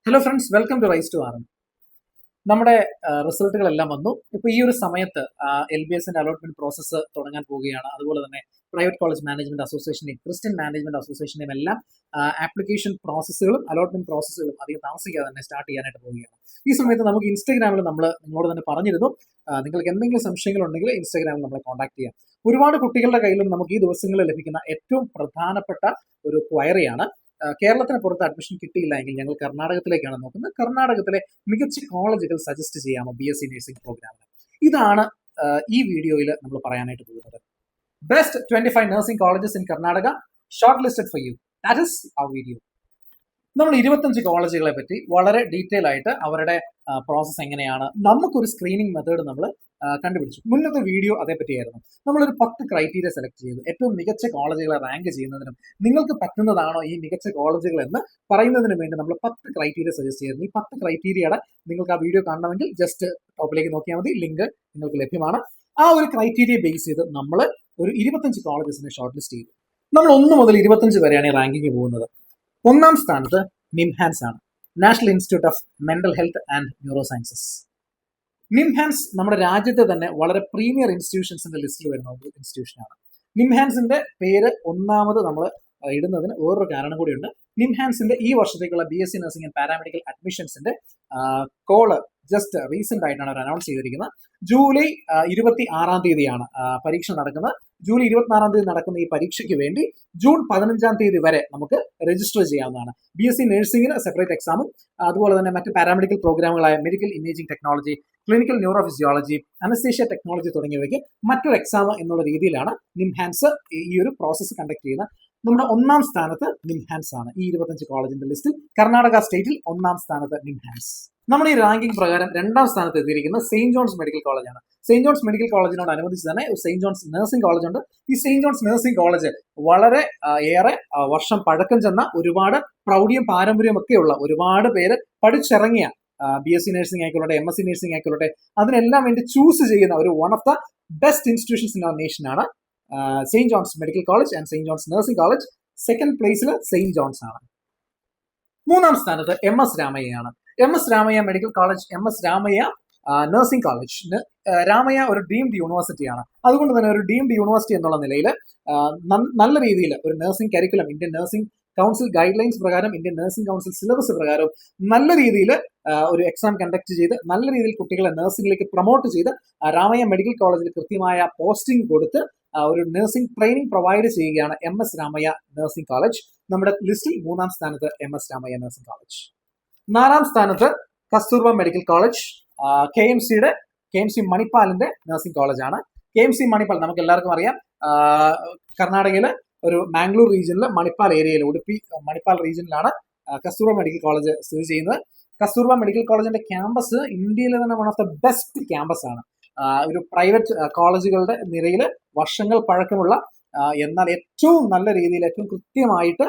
Hello friends, welcome to rise to RM. നമ്മുടെ റിസൾട്ടുകളെല്ലാം വന്നു. ഇപ്പോൾ ഈ ഒരു സമയത്ത് LBSന്റെ അലോട്ട്മെന്റ് പ്രോസസ്സ് തുടങ്ങാൻ പോവുകയാണ്. അതുപോലെ തന്നെ പ്രൈവറ്റ് കോളേജ് മാനേജ്മെന്റ് അസോസിയേഷനെയും ക്രിസ്ത്യൻ മാനേജ്മെന്റ് അസോസിയേഷനെയും എല്ലാം ആപ്ലിക്കേഷൻ പ്രോസസ്സുകളും അലോട്ട്മെന്റ് പ്രോസസ്സുകളും അധികം താമസിക്കാതെ തന്നെ സ്റ്റാർട്ട് ചെയ്യാനായിട്ട് പോവുകയാണ്. ഈ സമയത്ത് നമുക്ക് ഇൻസ്റ്റാഗ്രാമിൽ നമ്മൾ നിങ്ങളോട് തന്നെ പറഞ്ഞിരുന്നു, നിങ്ങൾക്ക് എന്തെങ്കിലും സംശയങ്ങളുണ്ടെങ്കിൽ ഇൻസ്റ്റാഗ്രാമിൽ നമ്മളെ കോൺടാക്ട് ചെയ്യാം. ഒരുപാട് കുട്ടികളുടെ കയ്യിലും നമുക്ക് ഈ ദിവസങ്ങളിൽ ലഭിക്കുന്ന ഏറ്റവും പ്രധാനപ്പെട്ട ഒരു ക്വയറിയാണ്, കേരളത്തിന് പുറത്ത് അഡ്മിഷൻ കിട്ടിയില്ല എങ്കിൽ ഞങ്ങൾ കർണാടകത്തിലേക്കാണ് നോക്കുന്നത്. കർണാടകത്തിലെ മികച്ച കോളേജുകൾ സജസ്റ്റ് ചെയ്യാമോ BSc നഴ്സിംഗ് പ്രോഗ്രാമിന്? ഇതാണ് ഈ വീഡിയോയിൽ നമ്മൾ പറയാനായിട്ട് പോകുന്നത്. Best 25 nursing colleges in Karnataka shortlisted for you. That is our video. നമ്മൾ 25 കോളേജുകളെ പറ്റി വളരെ ഡീറ്റെയിൽ ആയിട്ട് അവരുടെ പ്രോസസ്സ് എങ്ങനെയാണ്, നമുക്കൊരു സ്ക്രീനിങ് മെത്തേഡ് നമ്മൾ കണ്ടുപിടിച്ചു. മുന്നത്തെ വീഡിയോ അതേപറ്റിയായിരുന്നു. നമ്മളൊരു 10 ക്രൈറ്റീരിയ സെലക്ട് ചെയ്തു. ഏറ്റവും മികച്ച കോളേജുകളെ റാങ്ക് ചെയ്യുന്നതിനും നിങ്ങൾക്ക് പറ്റുന്നതാണോ ഈ മികച്ച കോളേജുകൾ എന്ന് പറയുന്നതിനും വേണ്ടി നമ്മൾ 10 ക്രൈറ്റീരിയ സജസ്റ്റ് ചെയ്യുന്നു. ഈ 10 ക്രൈറ്റീരിയയുടെ നിങ്ങൾക്ക് ആ വീഡിയോ കാണണമെങ്കിൽ ജസ്റ്റ് ടോപ്പിലേക്ക് നോക്കിയാൽ മതി, ലിങ്ക് നിങ്ങൾക്ക് ലഭ്യമാണ്. ആ ഒരു ക്രൈറ്റീരിയ ബേസ് ചെയ്ത് നമ്മൾ ഒരു 25 കോളേജസിനെ ഷോർട്ട് ലിസ്റ്റ് ചെയ്തു. നമ്മൾ 1 മുതൽ 25 വരെയാണ് ഈ റാങ്കിങ് പോകുന്നത്. 1ാം സ്ഥാനത്ത് നിംഹാൻസ് ആണ്, national institute of mental health and neuro sciences. NIMHANS നമ്മുടെ രാജ്യത്തെ തന്നെ വളരെ പ്രീമിയർ ഇൻസ്റ്റിറ്റ്യൂഷൻസിന്റെ ലിസ്റ്റിൽ വരുന്ന ഒരു ഇൻസ്റ്റിറ്റ്യൂഷനാണ്. നിംഹാൻസിന്റെ പേര് ഒന്നാമത് നമ്മൾ ഇടുന്നതിന് വേറൊരു കാരണം കൂടിയുണ്ട്. നിംഹാൻസിന്റെ ഈ വർഷത്തേക്കുള്ള BSc നഴ്സിംഗ് ആൻഡ് പാരാമെഡിക്കൽ അഡ്മിഷൻസിന്റെ കോള് ജസ്റ്റ് റീസെന്റ് ആയിട്ടാണ് അവർ അനൗൺസ് ചെയ്തിരിക്കുന്നത്. ജൂലൈ 26 തീയതിയാണ് പരീക്ഷ നടക്കുന്നത്. ജൂലൈ 26 തീയതി നടക്കുന്ന ഈ പരീക്ഷയ്ക്ക് വേണ്ടി ജൂൺ 15 തീയതി വരെ നമുക്ക് രജിസ്റ്റർ ചെയ്യാവുന്നതാണ്. BSc നഴ്സിംഗിന് സെപ്പറേറ്റ് എക്സാമും അതുപോലെ തന്നെ മറ്റ് പാരാമെഡിക്കൽ പ്രോഗ്രാമുകളായ medical imaging technology, clinical neuro physiology, anaesthesia technology തുടങ്ങിയവയ്ക്ക് മറ്റൊരു എക്സാം എന്നുള്ള രീതിയിലാണ് നിംഹാൻസ് ഈ ഒരു പ്രോസസ്സ് കണ്ടക്ട് ചെയ്യുന്നത്. നമ്മുടെ 1ാം സ്ഥാനത്ത് നിംഹാൻസ് ആണ്. ഈ 25 കോളേജിന്റെ ലിസ്റ്റിൽ കർണാടക സ്റ്റേറ്റിൽ 1ാം സ്ഥാനത്ത് നിംഹാൻസ്. നമ്മൾ ഈ റാങ്കിംഗ് പ്രകാരം 2ാം സ്ഥാനത്ത് എത്തിയിരിക്കുന്നത് സെയിന്റ് ജോൺസ് മെഡിക്കൽ കോളേജാണ്. സെയിന്റ് ജോൺസ് മെഡിക്കൽ കോളേജിനോട് അനുബന്ധിച്ച് തന്നെ സെയിന്റ് ജോൺസ് നഴ്സിംഗ് കോളേജ് ഉണ്ട്. ഈ സെയിന്റ് ജോൺസ് നഴ്സിംഗ് കോളേജ് വളരെ ഏറെ വർഷം പഴക്കം ചെന്ന, ഒരുപാട് പ്രൗഢിയും പാരമ്പര്യവും ഒക്കെയുള്ള ഒരുപാട് പേര് പഠിച്ചിറങ്ങിയ BSc നഴ്സിംഗ് ആയിക്കൊള്ളട്ടെ, MSc നഴ്സിംഗ് ആയിക്കൊള്ളട്ടെ, അതിനെല്ലാം വേണ്ടി ചൂസ് ചെയ്യുന്ന ഒരു one of the best institutions in our nation ആണ് saint John's medical college and saint John's nursing college. Second പ്ലേസിൽ സെയിന്റ് ജോൺസ് ആണ്. 3ാം സ്ഥാനത്ത് MS രാമയ്യ ആണ്. MS Ramaiah medical college, MS Ramaiah nursing college. Ramaiah ഒരു ഡീംഡ് യൂണിവേഴ്സിറ്റിയാണ്. അതുകൊണ്ട് തന്നെ ഒരു ഡീംഡ് യൂണിവേഴ്സിറ്റി എന്നുള്ള നിലയിൽ നല്ല രീതിയിൽ ഒരു nursing curriculum Indian nursing council guide lines പ്രകാരം, ഇന്ത്യൻ നഴ്സിംഗ് കൗൺസിൽ സിലബസ് പ്രകാരം നല്ല രീതിയിൽ ഒരു എക്സാം കണ്ടക്ട് ചെയ്ത് നല്ല രീതിയിൽ കുട്ടികളെ നഴ്സിംഗിലേക്ക് പ്രൊമോട്ട് ചെയ്ത് രാമയ്യ മെഡിക്കൽ കോളേജിൽ കൃത്യമായ പോസ്റ്റിംഗ് കൊടുത്ത് ഒരു നഴ്സിംഗ് ട്രെയിനിങ് പ്രൊവൈഡ് ചെയ്യുകയാണ് MS രാമയ്യ നഴ്സിംഗ് കോളേജ്. നമ്മുടെ ലിസ്റ്റിൽ 3ാം സ്ഥാനത്ത് MS രാമയ്യ നഴ്സിംഗ് കോളേജ്. 4ാം സ്ഥാനത്ത് കസ്തൂർബ മെഡിക്കൽ കോളേജ്, KMC മണിപ്പാലിന്റെ നഴ്സിംഗ് കോളേജാണ്. KMC മണിപ്പാൽ നമുക്ക് എല്ലാവർക്കും അറിയാം, കർണാടകയിലെ ഒരു മാംഗ്ലൂർ റീജിയനിൽ മണിപ്പാൽ ഏരിയയിൽ, ഉടുപ്പി മണിപ്പാൽ റീജിയനിലാണ് കസ്തൂർബ മെഡിക്കൽ കോളേജ് സ്ഥിതി ചെയ്യുന്നത്. കസ്തൂർബ മെഡിക്കൽ കോളേജിന്റെ ക്യാമ്പസ് ഇന്ത്യയിലെ തന്നെ one of the best campus ആണ്. ഒരു പ്രൈവറ്റ് കോളേജുകളുടെ നിരയിൽ വർഷങ്ങൾ പഴക്കമുള്ള, എന്നാൽ ഏറ്റവും നല്ല രീതിയിൽ ഏറ്റവും കൃത്യമായിട്ട്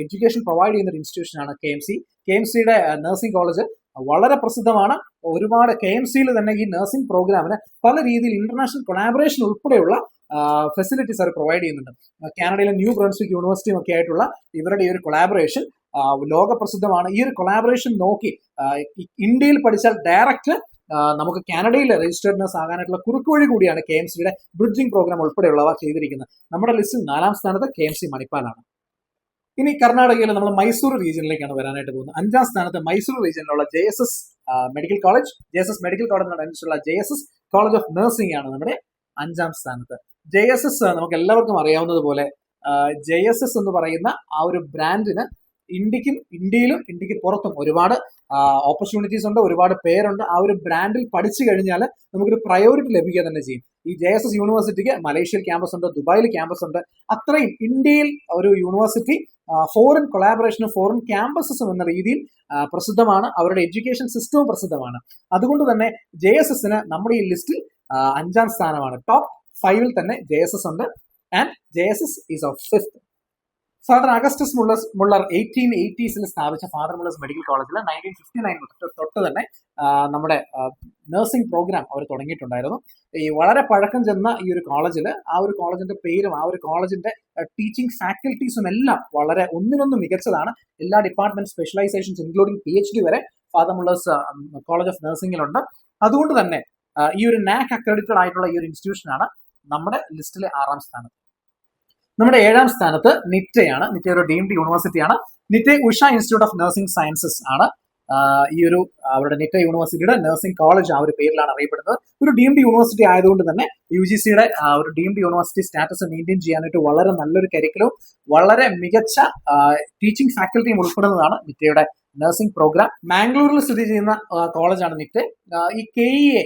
എഡ്യൂക്കേഷൻ പ്രൊവൈഡ് ചെയ്യുന്ന ഒരു ഇൻസ്റ്റിറ്റ്യൂഷനാണ് KMC. KMCയുടെ നഴ്സിംഗ് കോളേജ് വളരെ പ്രസിദ്ധമാണ്. ഒരുപാട് KMCയിൽ തന്നെ ഈ നഴ്സിംഗ് പ്രോഗ്രാമിന് പല രീതിയിൽ ഇന്റർനാഷണൽ കൊളാബറേഷൻ ഉൾപ്പെടെയുള്ള ഫെസിലിറ്റീസ് അവർ പ്രൊവൈഡ് ചെയ്യുന്നുണ്ട്. കാനഡയിലെ ന്യൂ ബ്രൺസ്വിക്ക് യൂണിവേഴ്സിറ്റിയും ഒക്കെ ആയിട്ടുള്ള ഇവരുടെ ഈ ഒരു കൊളാബറേഷൻ ലോകപ്രസിദ്ധമാണ്. ഈ ഒരു കൊളാബറേഷൻ നോക്കി ഇന്ത്യയിൽ പഠിച്ചാൽ ഡയറക്റ്റ് നമുക്ക് കാനഡയിൽ രജിസ്റ്റേർഡ് നഴ്സ് ആകാനായിട്ടുള്ള കുറുക്കുവഴി കൂടിയാണ് KMCയുടെ ബ്രിഡ്ജിംഗ് പ്രോഗ്രാം ഉൾപ്പെടെയുള്ളവ ചെയ്തിരിക്കുന്നത്. നമ്മുടെ ലിസ്റ്റിൽ 4ാം സ്ഥാനത്ത് KMC മണിപ്പാലാണ്. ഇനി കർണാടകയിൽ നമ്മൾ മൈസൂർ റീജിയനിലേക്കാണ് വരാനായിട്ട് പോകുന്നത്. 5ാം സ്ഥാനത്ത് മൈസൂർ റീജിയനിലുള്ള JSS medical college, JSS medical കോളേജിനോടനുസരിച്ചുള്ള JSS കോളേജ് ഓഫ് നഴ്സിംഗ് ആണ് നമ്മുടെ 5ാം സ്ഥാനത്ത്. JSS നമുക്ക് എല്ലാവർക്കും അറിയാവുന്നതുപോലെ JSS എന്ന് പറയുന്ന ആ ഒരു ബ്രാൻഡിന് ഇന്ത്യയിലും ഇന്ത്യക്ക് പുറത്തും ഒരുപാട് ഓപ്പർച്യൂണിറ്റീസ് ഉണ്ട്, ഒരുപാട് പേരുണ്ട്. ആ ഒരു ബ്രാൻഡിൽ പഠിച്ചു കഴിഞ്ഞാൽ നമുക്കൊരു പ്രയോറിറ്റി ലഭിക്കുക തന്നെ ചെയ്യും. ഈ JSS യൂണിവേഴ്സിറ്റിക്ക് മലേഷ്യയിൽ ക്യാമ്പസ് ഉണ്ട്, ദുബായിൽ ക്യാമ്പസ് ഉണ്ട്. അത്രയും ഇന്ത്യയിൽ ഒരു യൂണിവേഴ്സിറ്റി ഫോറിൻ കൊളാബറേഷനും ഫോറിൻ ക്യാമ്പസസും എന്ന രീതിയിൽ പ്രസിദ്ധമാണ്. അവരുടെ എഡ്യൂക്കേഷൻ സിസ്റ്റവും പ്രസിദ്ധമാണ്. അതുകൊണ്ട് തന്നെ JSSന് നമ്മുടെ ഈ ലിസ്റ്റിൽ 5ാം സ്ഥാനമാണ്. ടോപ്പ് 5ൽ തന്നെ JSS ഉണ്ട്. And JSS is of 5th. Father Augustus Muller 1880s സ്ഥാപിച്ച ഫാദർ മുള്ളേഴ്സ് മെഡിക്കൽ കോളേജിൽ 1959 തൊട്ട് തന്നെ നമ്മുടെ നഴ്സിംഗ് പ്രോഗ്രാം അവർ തുടങ്ങിയിട്ടുണ്ടായിരുന്നു. ഈ വളരെ പഴക്കം ചെന്ന ഈ ഒരു കോളേജിൽ ആ ഒരു കോളേജിന്റെ പേരും ആ ഒരു കോളേജിന്റെ ടീച്ചിങ് ഫാക്കൽറ്റീസും എല്ലാം വളരെ ഒന്നിനൊന്നും മികച്ചതാണ്. എല്ലാ ഡിപ്പാർട്ട്മെന്റ് സ്പെഷ്യലൈസേഷൻസ് ഇൻക്ലൂഡിംഗ് PhD വരെ ഫാദർ മുള്ളേഴ്സ് കോളേജ് ഓഫ് നഴ്സിംഗിലുണ്ട്. അതുകൊണ്ട് തന്നെ ഈ ഒരു NAC അക്രഡിറ്റഡ് ആയിട്ടുള്ള ഈ ഒരു ഇൻസ്റ്റിറ്റ്യൂഷനാണ് നമ്മുടെ ലിസ്റ്റിലെ 6ാം സ്ഥാനത്ത്. നമ്മുടെ 7ാം സ്ഥാനത്ത് നിറ്റയാണ്. നിറ്റ ഒരു ഡീംഡ് യൂണിവേഴ്സിറ്റിയാണ്. Nitte Usha institute of nursing sciences ആണ് ഈ ഒരു അവരുടെ നിറ്റ യൂണിവേഴ്സിറ്റിയുടെ നഴ്സിംഗ് കോളേജ് ആ ഒരു പേരിലാണ് അറിയപ്പെടുന്നത്. ഒരു ഡീംഡ് യൂണിവേഴ്സിറ്റി ആയതുകൊണ്ട് തന്നെ UGCയുടെ ഒരു ഡീംഡ് യൂണിവേഴ്സിറ്റി സ്റ്റാറ്റസ് മെയിൻറ്റെയിൻ ചെയ്യാനായിട്ട് വളരെ നല്ലൊരു കരിക്കുലവും വളരെ മികച്ച ടീച്ചിങ് ഫാക്കൽറ്റിയും ഉൾപ്പെടുന്നതാണ് നിറ്റയുടെ നഴ്സിംഗ് പ്രോഗ്രാം. മാംഗ്ലൂരിൽ സ്ഥിതി ചെയ്യുന്ന കോളേജാണ് നിറ്റ. ഈ KEA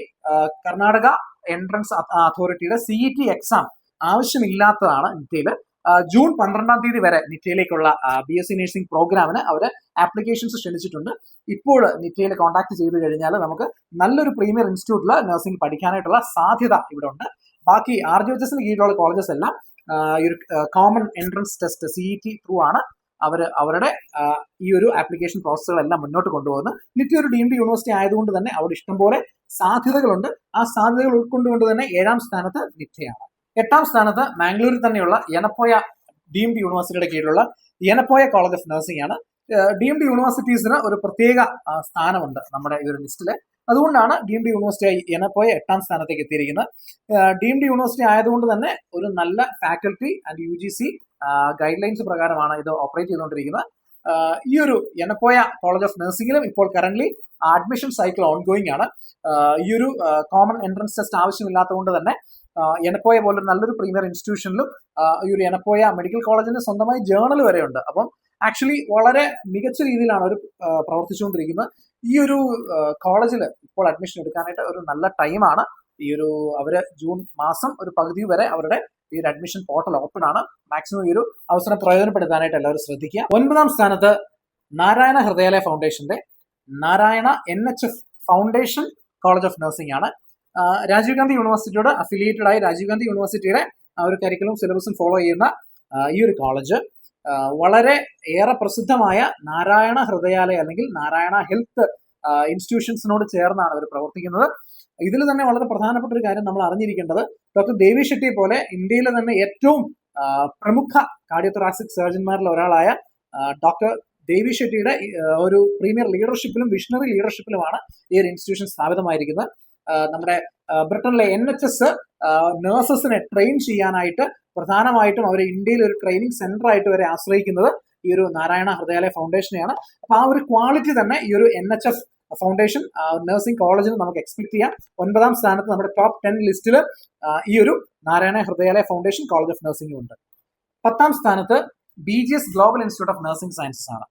കർണാടക എൻട്രൻസ് അതോറിറ്റിയുടെ CET എക്സാം ആവശ്യമില്ലാത്തതാണ് നിറ്റയിൽ. ജൂൺ 12-ാം തീയതി വരെ നിറ്റയിലേക്കുള്ള BSc നഴ്സിംഗ് പ്രോഗ്രാമിന് അവർ ആപ്ലിക്കേഷൻസ് ക്ഷണിച്ചിട്ടുണ്ട്. ഇപ്പോൾ നിറ്റയിൽ കോൺടാക്ട് ചെയ്ത് കഴിഞ്ഞാൽ നമുക്ക് നല്ലൊരു പ്രീമിയർ ഇൻസ്റ്റിറ്റ്യൂട്ടിൽ നഴ്സിംഗ് പഠിക്കാനായിട്ടുള്ള സാധ്യത ഇവിടെ ഉണ്ട്. ബാക്കി RGHSന് കീഴിലുള്ള കോളേജസ് എല്ലാം ഈ ഒരു common entrance test CET through ആണ് അവരുടെ ഈ ഒരു ആപ്ലിക്കേഷൻ പ്രോസസ്സുകളെല്ലാം മുന്നോട്ട് കൊണ്ടുപോകുന്നത്. നിറ്റ ഒരു ഡീംഡ് യൂണിവേഴ്സിറ്റി ആയതുകൊണ്ട് തന്നെ അവിടെ ഇഷ്ടംപോലെ സാധ്യതകളുണ്ട്. ആ സാധ്യതകൾ ഉൾക്കൊണ്ടുകൊണ്ട് തന്നെ 7ാം സ്ഥാനത്ത് നിറ്റയാണ്. 8ാം സ്ഥാനത്ത് മാംഗ്ലൂരിൽ തന്നെയുള്ള യനപ്പോയ ഡീംഡ് യൂണിവേഴ്സിറ്റിയുടെ കീഴിലുള്ള യനപ്പോയ കോളേജ് ഓഫ് നഴ്സിംഗ് ആണ്. ഡീംഡ് യൂണിവേഴ്സിറ്റീസിന് ഒരു പ്രത്യേക സ്ഥാനമുണ്ട് നമ്മുടെ ഈ ഒരു ലിസ്റ്റില്. അതുകൊണ്ടാണ് ഡീംഡ് യൂണിവേഴ്സിറ്റി യനപ്പോയ 8ാം സ്ഥാനത്തേക്ക് എത്തിയിരിക്കുന്നത്. ഡീംഡ് യൂണിവേഴ്സിറ്റി ആയതുകൊണ്ട് തന്നെ ഒരു നല്ല faculty and UGC guide lines പ്രകാരമാണ് ഇത് ഓപ്പറേറ്റ് ചെയ്തുകൊണ്ടിരിക്കുന്നത്. ഈ ഒരു യനപ്പോയ കോളേജ് ഓഫ് നഴ്സിംഗിലും ഇപ്പോൾ കറന്റ് അഡ്മിഷൻ സൈക്കിൾ ഓൺഗോയിങ് ആണ്. ഈ ഒരു കോമൺ എൻട്രൻസ് ടെസ്റ്റ് ആവശ്യമില്ലാത്തതുകൊണ്ട് തന്നെ യനപ്പോയ പോലൊരു നല്ലൊരു പ്രീമിയർ ഇൻസ്റ്റിറ്റ്യൂഷനിലും ഈ ഒരു യനപ്പോയ മെഡിക്കൽ കോളേജിന് സ്വന്തമായി ജേർണൽ വരെ ഉണ്ട്. അപ്പം ആക്ച്വലി വളരെ മികച്ച രീതിയിലാണ് അവർ പ്രവർത്തിച്ചുകൊണ്ടിരിക്കുന്നത്. ഈ ഒരു കോളേജിൽ ഇപ്പോൾ അഡ്മിഷൻ എടുക്കാനായിട്ട് ഒരു നല്ല ടൈമാണ്. ഈ ഒരു അവര് ജൂൺ മാസം ഒരു പകുതി വരെ അവരുടെ ഈ ഒരു അഡ്മിഷൻ പോർട്ടൽ ഓപ്പൺ ആണ്. മാക്സിമം ഈ ഒരു അവസരം പ്രയോജനപ്പെടുത്താനായിട്ട് എല്ലാവരും ശ്രദ്ധിക്കുക. 9ാം സ്ഥാനത്ത് നാരായണ ഹൃദയാലയ ഫൗണ്ടേഷന്റെ Narayana NHF foundation college of nursing ആണ്. രാജീവ് ഗാന്ധി യൂണിവേഴ്സിറ്റിയോട് അഫിലിയേറ്റഡ് ആയി രാജീവ് ഗാന്ധി യൂണിവേഴ്സിറ്റിയുടെ ഒരു കരിക്കുലം സിലബസും ഫോളോ ചെയ്യുന്ന ഈ ഒരു കോളേജ് വളരെ ഏറെ പ്രസിദ്ധമായ നാരായണ ഹൃദയാലയ അല്ലെങ്കിൽ നാരായണ ഹെൽത്ത് ഇൻസ്റ്റിറ്റ്യൂഷൻസിനോട് ചേർന്നാണ് അവർ പ്രവർത്തിക്കുന്നത്. ഇതിൽ തന്നെ വളരെ പ്രധാനപ്പെട്ട ഒരു കാര്യം നമ്മൾ അറിഞ്ഞിരിക്കേണ്ടത്, ഡോക്ടർ ദേവി ഷെട്ടി പോലെ ഇന്ത്യയിലെ തന്നെ ഏറ്റവും പ്രമുഖ കാർഡിയോതൊറാസിക് സർജന്മാരിൽ ഒരാളായ ഡോക്ടർ ദേവി ഷെട്ടിയുടെ ഒരു പ്രീമിയർ ലീഡർഷിപ്പിലും വിഷണറി ലീഡർഷിപ്പിലുമാണ് ഈ ഒരു ഇൻസ്റ്റിറ്റ്യൂഷൻ സ്ഥാപിതമായിരിക്കുന്നത്. നമ്മുടെ ബ്രിട്ടനിലെ NHS നഴ്സസിനെ ട്രെയിൻ ചെയ്യാനായിട്ട് പ്രധാനമായിട്ടും അവർ ഇന്ത്യയിൽ ഒരു ട്രെയിനിങ് സെന്റർ ആയിട്ട് വരെ ആശ്രയിക്കുന്നത് ഈ ഒരു നാരായണ ഹൃദയാലയ ഫൗണ്ടേഷനെയാണ്. അപ്പൊ ആ ഒരു ക്വാളിറ്റി തന്നെ ഈ ഒരു NHF ഫൗണ്ടേഷൻ നഴ്സിംഗ് കോളേജിന് നമുക്ക് എക്സ്പെക്ട് ചെയ്യാം. 9ാം സ്ഥാനത്ത് നമ്മുടെ ടോപ്പ് 10 ലിസ്റ്റിൽ ഈ ഒരു Narayana Hrudayalaya foundation college of നഴ്സിംഗും ഉണ്ട്. 10ാം സ്ഥാനത്ത് BGS global institute of nursing sciences ആണ്.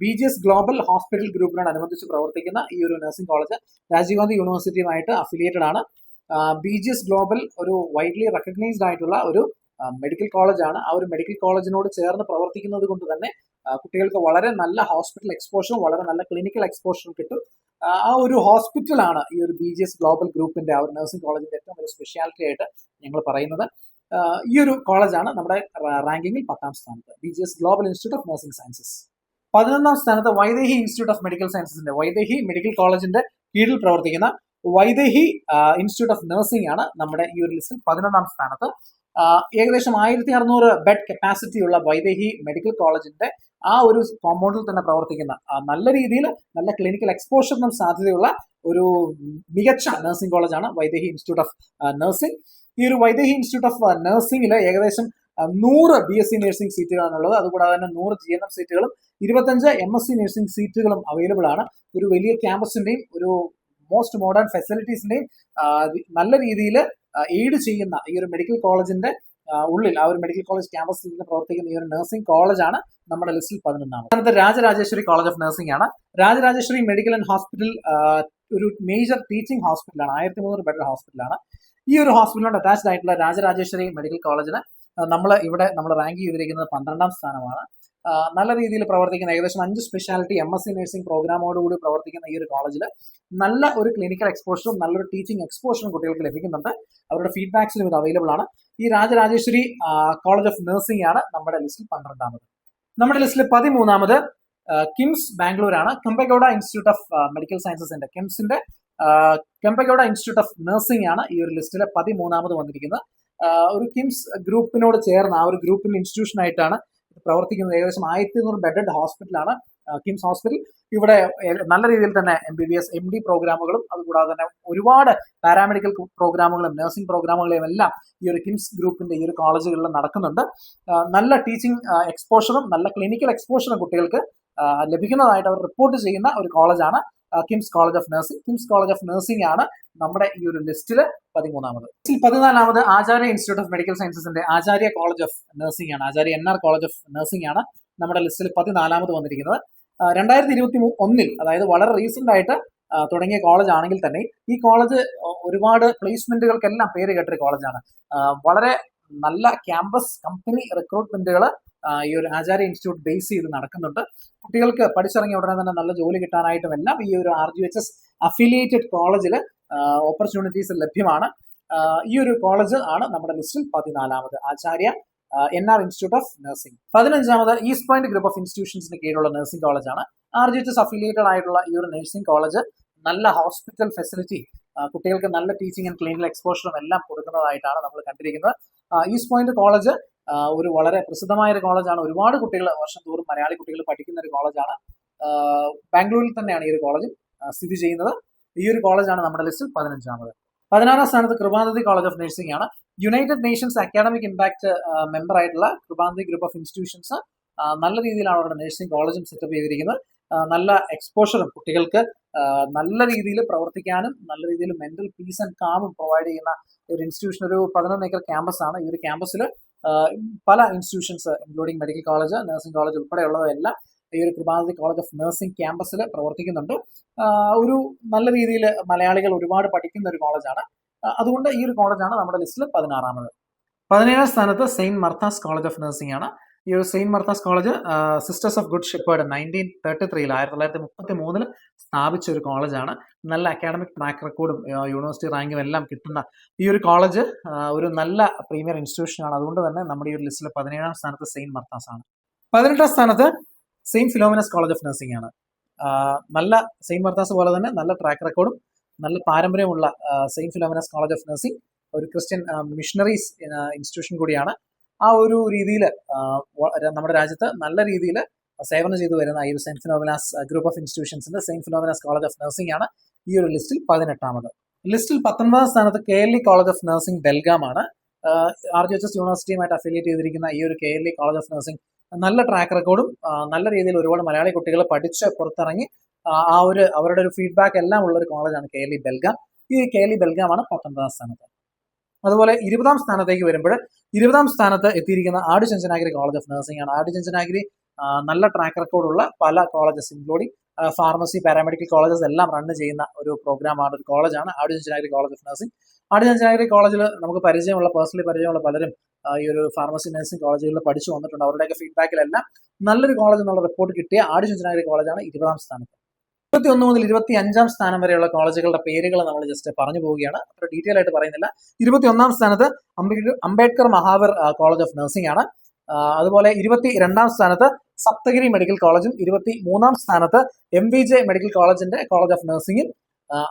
BGS ഗ്ലോബൽ ഹോസ്പിറ്റൽ ഗ്രൂപ്പിനോടനുബന്ധിച്ച് പ്രവർത്തിക്കുന്ന ഈ ഒരു നഴ്സിംഗ് കോളേജ് രാജീവ് ഗാന്ധി യൂണിവേഴ്സിറ്റിയുമായിട്ട് അഫിലിയേറ്റഡ് ആണ്. BGS ഗ്ലോബൽ ഒരു വൈഡ്ലി റെക്കഗ്നൈസ്ഡ് ആയിട്ടുള്ള ഒരു മെഡിക്കൽ കോളേജാണ്. ആ ഒരു മെഡിക്കൽ കോളേജിനോട് ചേർന്ന് പ്രവർത്തിക്കുന്നത് കൊണ്ട് തന്നെ കുട്ടികൾക്ക് വളരെ നല്ല ഹോസ്പിറ്റൽ എക്സ്പോഷറും വളരെ നല്ല ക്ലിനിക്കൽ എക്സ്പോഷറും കിട്ടും. ആ ഒരു ഹോസ്പിറ്റലാണ് ഈ ഒരു BGS ഗ്ലോബൽ ഗ്രൂപ്പിന്റെ ആ ഒരു നഴ്സിംഗ് കോളേജിന്റെ ഏറ്റവും വലിയ സ്പെഷ്യാലിറ്റി ആയിട്ട് ഞങ്ങൾ പറയുന്നത്. ഈ ഒരു കോളേജാണ് നമ്മുടെ റാങ്കിങ്ങിൽ 10ാം സ്ഥാനത്ത്, BGS global institute of nursing sciences. 11ാം സ്ഥാനത്ത് വൈദേഹി ഇൻസ്റ്റിറ്റ്യൂട്ട് ഓഫ് മെഡിക്കൽ സയൻസസിന്റെ വൈദേഹി മെഡിക്കൽ കോളേജിന്റെ കീഴിൽ പ്രവർത്തിക്കുന്ന വൈദേഹി ഇൻസ്റ്റിറ്റ്യൂട്ട് ഓഫ് നഴ്സിംഗ് ആണ് നമ്മുടെ ഈ ഒരു ലിസ്റ്റിൽ 11ാം സ്ഥാനത്ത്. ഏകദേശം 1600 ബെഡ് കപ്പാസിറ്റി ഉള്ള വൈദേഹി മെഡിക്കൽ കോളേജിന്റെ ആ ഒരു കോമ്പൗണ്ടിൽ തന്നെ പ്രവർത്തിക്കുന്ന നല്ല രീതിയിൽ നല്ല ക്ലിനിക്കൽ എക്സ്പോഷറിനും സാധ്യതയുള്ള ഒരു മികച്ച നഴ്സിംഗ് കോളേജാണ് വൈദേഹി ഇൻസ്റ്റിറ്റ്യൂട്ട് ഓഫ് നഴ്സിംഗ്. ഈ ഒരു വൈദേഹി ഇൻസ്റ്റിറ്റ്യൂട്ട് ഓഫ് നഴ്സിംഗിൽ ഏകദേശം 100 BSc നഴ്സിംഗ് സീറ്റുകളാണുള്ളത്. അതുകൂടാതെ തന്നെ 100 GNM സീറ്റുകളും 25 MSc നഴ്സിംഗ് സീറ്റുകളും അവൈലബിൾ ആണ്. ഒരു വലിയ ക്യാമ്പസിന്റെയും ഒരു മോസ്റ്റ് മോഡേൺ ഫെസിലിറ്റീസിന്റെയും നല്ല രീതിയിൽ എയ്ഡ് ചെയ്യുന്ന ഈ ഒരു മെഡിക്കൽ കോളേജിന്റെ ഉള്ളിൽ ആ ഒരു മെഡിക്കൽ കോളേജ് ക്യാമ്പസിൽ നിന്ന് പ്രവർത്തിക്കുന്ന ഈ ഒരു നഴ്സിംഗ് കോളേജാണ് നമ്മുടെ ലിസ്റ്റിൽ 11ാമത്. അടുത്ത രാജരാജേശ്വരി കോളേജ് ഓഫ് നഴ്സിംഗ് ആണ്. രാജരാജേശ്വരി മെഡിക്കൽ ആൻഡ് ഹോസ്പിറ്റൽ ഒരു മേജർ ടീച്ചിങ് ഹോസ്പിറ്റലാണ്. 1300 ബെഡ് ഹോസ്പിറ്റലാണ്. ഈ ഒരു ഹോസ്പിറ്റലിനോട് അറ്റാച്ച്ഡ് ആയിട്ടുള്ള രാജരാജേശ്വരി മെഡിക്കൽ കോളേജിന് നമ്മൾ റാങ്ക് ചെയ്തിരിക്കുന്നത് 12ാം സ്ഥാനമാണ്. നല്ല രീതിയിൽ പ്രവർത്തിക്കുന്ന ഏകദേശം 5 സ്പെഷ്യാലിറ്റി MSc നഴ്സിംഗ് പ്രോഗ്രാമോടുകൂടി പ്രവർത്തിക്കുന്ന ഈ ഒരു കോളേജിൽ നല്ല ഒരു ക്ലിനിക്കൽ എക്സ്പോഷറും നല്ലൊരു ടീച്ചിങ് എക്സ്പോഷറും കുട്ടികൾക്ക് ലഭിക്കുന്നുണ്ട്. അവരുടെ ഫീഡ്ബാക്സിലും ഇത് അവൈലബിൾ ആണ്. ഈ രാജരാജേശ്വരി കോളേജ് ഓഫ് നഴ്സിംഗ് ആണ് നമ്മുടെ ലിസ്റ്റിൽ 12ാമത്. നമ്മുടെ ലിസ്റ്റിൽ 13ാമത് കിംസ് ബാംഗ്ലൂർ ആണ്. കെമ്പഗൌഡ ഇൻസ്റ്റിറ്റ്യൂട്ട് ഓഫ് മെഡിക്കൽ സയൻസസിന്റെ കിംസിന്റെ കെമ്പഗൌഡ ഇൻസ്റ്റിറ്റ്യൂട്ട് ഓഫ് നഴ്സിംഗ് ആണ് ഈ ഒരു ലിസ്റ്റിൽ 13ാമത് വന്നിരിക്കുന്നത്. ഒരു കിംസ് ഗ്രൂപ്പിനോട് ചേർന്ന് ആ ഒരു ഗ്രൂപ്പിന്റെ ഇൻസ്റ്റിറ്റ്യൂഷൻ ആയിട്ടാണ് പ്രവർത്തിക്കുന്നത്. ഏകദേശം 1200 ബെഡഡ് ഹോസ്പിറ്റലാണ് കിംസ് ഹോസ്പിറ്റൽ. ഇവിടെ നല്ല രീതിയിൽ തന്നെ MBBS MD പ്രോഗ്രാമുകളും അതുകൂടാതെ തന്നെ ഒരുപാട് പാരാമെഡിക്കൽ പ്രോഗ്രാമുകളും നഴ്സിംഗ് പ്രോഗ്രാമുകളെയും എല്ലാം ഈ ഒരു കിംസ് ഗ്രൂപ്പിന്റെ ഈ ഒരു കോളേജുകളിൽ നടക്കുന്നുണ്ട്. നല്ല ടീച്ചിങ് എക്സ്പോഷറും നല്ല ക്ലിനിക്കൽ എക്സ്പോഷറും കുട്ടികൾക്ക് ലഭിക്കുന്നതായിട്ട് അവർ റിപ്പോർട്ട് ചെയ്യുന്ന ഒരു കോളേജാണ് KIMS college of nursing. KIMS college of nursing ആണ് നമ്മുടെ ഈ ഒരു ലിസ്റ്റിൽ 13ാമത്. 14ാമത് ആചാര്യ ഇൻസ്റ്റിറ്റ്യൂട്ട് ഓഫ് മെഡിക്കൽ സയൻസസിന്റെ ആചാര്യ കോളേജ് ഓഫ് നഴ്സിംഗ് ആണ്. Acharya NR college of nursing ആണ് നമ്മുടെ ലിസ്റ്റിൽ 14ാമത് വന്നിരിക്കുന്നത്. 2021 അതായത് വളരെ റീസെന്റ് ആയിട്ട് തുടങ്ങിയ കോളേജ് ആണെങ്കിൽ തന്നെ ഈ കോളേജ് ഒരുപാട് പ്ലേസ്മെന്റുകൾക്കെല്ലാം പേര് കേട്ടൊരു കോളേജാണ്. വളരെ നല്ല ക്യാമ്പസ് കമ്പനി റിക്രൂട്ട്മെന്റുകൾ ഈ ഒരു ആചാര്യ ഇൻസ്റ്റിറ്റ്യൂട്ട് ബേസ് ചെയ്ത് നടക്കുന്നുണ്ട്. കുട്ടികൾക്ക് പഠിച്ചിറങ്ങിയ ഉടനെ തന്നെ നല്ല ജോലി കിട്ടാനായിട്ടും എല്ലാം ഈ ഒരു RGHS അഫിലിയേറ്റഡ് കോളേജിൽ ഓപ്പർച്യൂണിറ്റീസ് ലഭ്യമാണ്. ഈ ഒരു കോളേജ് ആണ് നമ്മുടെ ലിസ്റ്റിൽ 14ാമത്, Acharya NR institute of nursing. 15ാമത് ഈസ്റ്റ് പോയിന്റ് ഗ്രൂപ്പ് ഓഫ് ഇൻസ്റ്റിറ്റ്യൂഷൻസിന് കീഴിലുള്ള നഴ്സിംഗ് കോളേജാണ്. RGHS അഫിലിയേറ്റഡ് ആയിട്ടുള്ള ഈ ഒരു നഴ്സിംഗ് കോളേജ് നല്ല ഹോസ്പിറ്റൽ ഫെസിലിറ്റി, കുട്ടികൾക്ക് നല്ല ടീച്ചിങ് ആൻഡ് ക്ലിനിക്കൽ എക്സ്പോഷറും എല്ലാം കൊടുക്കുന്നതായിട്ടാണ് നമ്മൾ കണ്ടിരിക്കുന്നത്. ഈസ്റ്റ് പോയിന്റ് കോളേജ് ഒരു വളരെ പ്രസിദ്ധമായ ഒരു കോളേജാണ്. ഒരുപാട് കുട്ടികൾ വർഷം തോറും മലയാളി കുട്ടികൾ പഠിക്കുന്ന ഒരു കോളേജാണ്. ബാംഗ്ലൂരിൽ തന്നെയാണ് ഈ ഒരു കോളേജ് സ്ഥിതി ചെയ്യുന്നത്. ഈ ഒരു കോളേജാണ് നമ്മുടെ ലിസ്റ്റിൽ 15ാമത്. 16ാം സ്ഥാനത്ത് കൃപാനന്ദി കോളേജ് ഓഫ് നഴ്സിംഗ് ആണ്. United Nations academic impact member ആയിട്ടുള്ള കൃപാനന്ദി ഗ്രൂപ്പ് ഓഫ് ഇൻസ്റ്റിറ്റ്യൂഷൻസ് നല്ല രീതിയിലാണ് അവരുടെ നഴ്സിംഗ് കോളേജും സെറ്റപ്പ് ചെയ്തിരിക്കുന്നത്. നല്ല എക്സ്പോഷറും കുട്ടികൾക്ക് നല്ല രീതിയിൽ പ്രവർത്തിക്കാനും നല്ല രീതിയിൽ മെന്റൽ പീസ് ആൻഡ് കാമും പ്രൊവൈഡ് ചെയ്യുന്ന ഒരു ഇൻസ്റ്റിറ്റ്യൂഷൻ. ഒരു 11 ഏക്കർ ക്യാമ്പസ് ആണ്. ഈ ഒരു ക്യാമ്പസിൽ പല institutions including medical college, nursing college ഉൾപ്പെടെയുള്ളതെല്ലാം ഈ ഒരു കൃപാനന്ദി കോളേജ് ഓഫ് നഴ്സിംഗ് ക്യാമ്പസിൽ പ്രവർത്തിക്കുന്നുണ്ട്. ഒരു നല്ല രീതിയിൽ മലയാളികൾ ഒരുപാട് പഠിക്കുന്ന ഒരു കോളേജാണ്. അതുകൊണ്ട് ഈ ഒരു കോളേജാണ് നമ്മുടെ ലിസ്റ്റിൽ 16ാമത്. 17ാം സ്ഥാനത്ത് saint Martha's college of nursing ആണ്. ഈ ഒരു saint Martha's college sisters of good shepherd 1933 സ്ഥാപിച്ച ഒരു കോളേജാണ്. നല്ല അക്കാഡമിക് ട്രാക്ക് റെക്കോർഡും യൂണിവേഴ്സിറ്റി റാങ്കും എല്ലാം കിട്ടുന്ന ഈ ഒരു കോളേജ് ഒരു നല്ല പ്രീമിയർ ഇൻസ്റ്റിറ്റ്യൂഷനാണ്. അതുകൊണ്ട് തന്നെ നമ്മുടെ ഈ ഒരു ലിസ്റ്റിൽ 17ാം സ്ഥാനത്ത് സെയിന്റ് മർത്താസ് ആണ്. 18ാം സ്ഥാനത്ത് Saint Philomena's college of nursing ആണ്. നല്ല സെയിന്റ് മർത്താസ് പോലെ തന്നെ നല്ല ട്രാക്ക് റെക്കോർഡും നല്ല പാരമ്പര്യമുള്ള Saint Philomena's college of nursing ഒരു ക്രിസ്ത്യൻ മിഷണറീസ് ഇൻസ്റ്റിറ്റ്യൂഷൻ കൂടിയാണ്. ആ ഒരു രീതിയിൽ നമ്മുടെ രാജ്യത്ത് നല്ല രീതിയിൽ സേവനം ചെയ്തു വരുന്ന ഈ ഒരു സെയിന്റ് ഫിലോമിനാസ് ഗ്രൂപ്പ് ഓഫ് ഇൻസ്റ്റിറ്റ്യൂഷൻസിന്റെ saint Philomena's college of nursing ആണ് ഈ ഒരു ലിസ്റ്റിൽ 18ാമത്. ലിസ്റ്റിൽ 19ാം സ്ഥാനത്ത് KLE college of nursing Belgaum ആണ്. RGHS യൂണിവേഴ്സിറ്റിയുമായിട്ട് അഫിലിയേറ്റ് ചെയ്തിരിക്കുന്ന ഈ ഒരു KLE കോളേജ് ഓഫ് നഴ്സിംഗ് നല്ല ട്രാക്ക് റെക്കോർഡും നല്ല രീതിയിൽ ഒരുപാട് മലയാളി കുട്ടികൾ പഠിച്ച് പുറത്തിറങ്ങി അവരുടെ ഒരു ഫീഡ്ബാക്ക് എല്ലാം ഉള്ള ഒരു കോളേജാണ് KLE ബെൽഗാം. ഈ KLE ബെൽഗാം ആണ് 19ാം സ്ഥാനത്ത്. അതുപോലെ 20ാം സ്ഥാനത്തേക്ക് വരുമ്പോൾ 20ാം സ്ഥാനത്ത് എത്തിയിരിക്കുന്ന ആടുചുഞ്ചനാഗിരി കോളേജ് ഓഫ് നഴ്സിംഗ് ആണ്. ആടുചുഞ്ചനാഗിരി നല്ല ട്രാക്ക് റെക്കോർഡുള്ള പല colleges including pharmacy, paramedical colleges എല്ലാം റൺ ചെയ്യുന്ന ഒരു പ്രോഗ്രാമാണ്, ഒരു കോളേജാണ് ആടുചുഞ്ചനാഗിരി കോളേജ് ഓഫ് നഴ്സിംഗ്. ആടുചുഞ്ചനാഗിരി കോളേജിൽ നമുക്ക് പേഴ്സണലി പരിചയമുള്ള പലരും ഈ ഒരു ഫാർമസി നഴ്സിംഗ് കോളേജുകളിൽ പഠിച്ചു വന്നിട്ടുണ്ട്. അവരുടെയൊക്കെ ഫീഡ്ബാക്കിലെല്ലാം നല്ലൊരു കോളേജ് എന്നുള്ള റിപ്പോർട്ട് കിട്ടിയ ആടുചുഞ്ചനാഗിരി കോളേജാണ് 20ാം സ്ഥാനത്ത്. 21 മുതൽ 25ാം സ്ഥാനം വരെയുള്ള കോളേജുകളുടെ പേരുകൾ നമ്മൾ ജസ്റ്റ് പറഞ്ഞു പോവുകയാണ്, അത്ര ഡീറ്റെയിൽ ആയിട്ട് പറയുന്നില്ല. 21ാം സ്ഥാനത്ത് Ambedkar Mahavir college of nursing ആണ്. അതുപോലെ 22ാം സ്ഥാനത്ത് സപ്തഗിരി മെഡിക്കൽ കോളേജും 23ാം സ്ഥാനത്ത് MVJ മെഡിക്കൽ കോളേജിന്റെ കോളേജ് ഓഫ് നഴ്സിംഗും.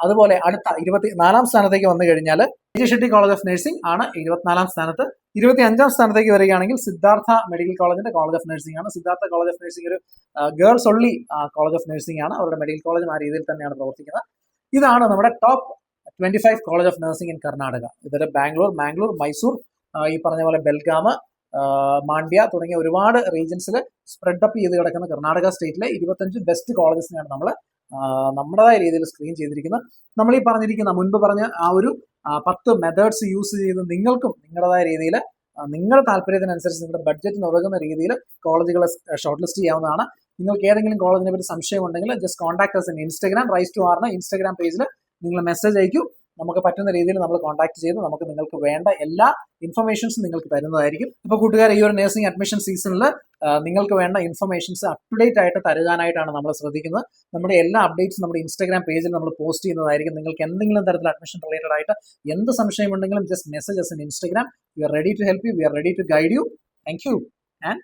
അതുപോലെ അടുത്ത 24ാം സ്ഥാനത്തേക്ക് വന്നു കഴിഞ്ഞാൽ AJ Shetty college of nursing ആണ് 24ാം സ്ഥാനത്ത്. 25ാം സ്ഥാനത്തേക്ക് വരികയാണെങ്കിൽ സിദ്ധാർത്ഥ മെഡിക്കൽ കോളേജിന്റെ കോളേജ് ഓഫ് നഴ്സിംഗ് ആണ്. സിദ്ധാർത്ഥ കോളേജ് ഓഫ് നഴ്സിംഗ് ഒരു girls only college of nursing ആണ്. അവരുടെ മെഡിക്കൽ കോളേജും ആ രീതിയിൽ തന്നെയാണ് പ്രവർത്തിക്കുന്നത്. ഇതാണ് നമ്മുടെ top 25 college of nursing in Karnataka. ഇതിൽ ബാംഗ്ലൂർ, മൈസൂർ, ഈ പറഞ്ഞ പോലെ ബെൽഗാം, മാണ്ഡ്യ തുടങ്ങിയ ഒരുപാട് റീജൻസിൽ സ്പ്രെഡ് അപ്പ് ചെയ്ത് കിടക്കുന്ന കർണാടക സ്റ്റേറ്റിലെ 25 ബെസ്റ്റ് കോളേജസിനെയാണ് നമ്മൾ നമ്മുടേതായ രീതിയിൽ സ്ക്രീൻ ചെയ്തിരിക്കുന്നത്. നമ്മൾ ഈ മുൻപ് പറഞ്ഞ ആ ഒരു 10 മെത്തേഡ്സ് യൂസ് ചെയ്ത് നിങ്ങൾക്കും നിങ്ങളുടേതായ രീതിയിൽ നിങ്ങളുടെ താല്പര്യത്തിനനുസരിച്ച് നിങ്ങളുടെ ബഡ്ജറ്റിന് ഉതകുന്ന രീതിയിൽ കോളേജുകളെ ഷോർട്ട് ലിസ്റ്റ് ചെയ്യാവുന്നതാണ്. നിങ്ങൾക്ക് ഏതെങ്കിലും കോളേജിനെ പറ്റി സംശയം ഉണ്ടെങ്കിൽ just contact us in Instagram. Rise to ആറിന് ഇൻസ്റ്റാഗ്രാം പേജിൽ നിങ്ങൾ മെസ്സേജ് അയക്കൂ. നമുക്ക് പറ്റുന്ന രീതിയിൽ നമ്മൾ കോൺടാക്ട് ചെയ്ത് നമുക്ക് നിങ്ങൾക്ക് വേണ്ട എല്ലാ ഇൻഫർമേഷൻസും നിങ്ങൾക്ക് തരുന്നതായിരിക്കും. ഇപ്പോൾ കൂട്ടുകാരെ, ഈ ഒരു നഴ്സിംഗ് അഡ്മിഷൻ സീസണിൽ നിങ്ങൾക്ക് വേണ്ട ഇൻഫർമേഷൻസ് അപ് ടു ഡേറ്റ് ആയിട്ട് തരുവാനായിട്ടാണ് നമ്മൾ ശ്രദ്ധിക്കുന്നത്. നമ്മുടെ എല്ലാ അപ്ഡേറ്റ്സും നമ്മുടെ ഇൻസ്റ്റാഗ്രാം പേജിൽ നമ്മൾ പോസ്റ്റ് ചെയ്യുന്നതായിരിക്കും. നിങ്ങൾക്ക് എന്തെങ്കിലും തരത്തിൽ അഡ്മിഷൻ റിലേറ്റഡ് ആയിട്ട് എന്ത് സംശയം ഉണ്ടെങ്കിലും just message us in Instagram. We are ready to help you, we are ready to guide you. Thank you and